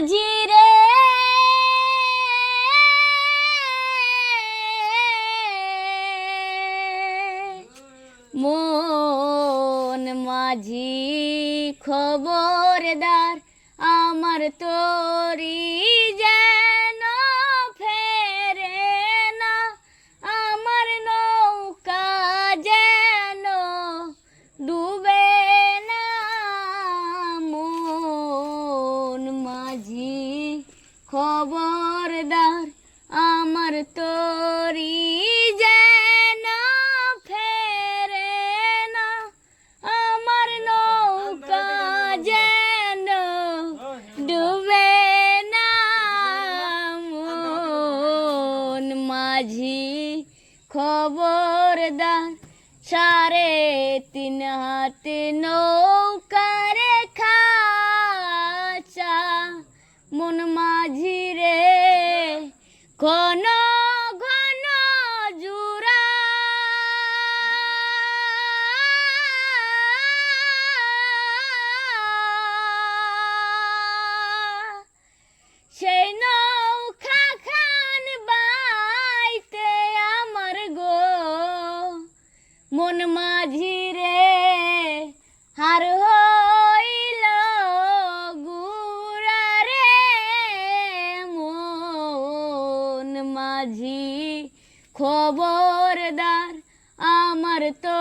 মাঝি রে মন মাঝি খবরদার আমার তোরি যেন ফেরে না, আমার নৌকা যেন ডুবে না। মন মাঝি খবরদার আমার তোরি যেন ফেরে না, আমার নৌকা যেন ডুবে না। মন মাঝি খবরদার 3.5 হাত নৌকার খাঁচা। মন মাঝি রে ঘন ঘন জুরা সেই নৌকা খান বাইতে আমার গো। মন মাঝি রে হার হইল গুড়া রে। মন মাঝি খবরদার আমার তো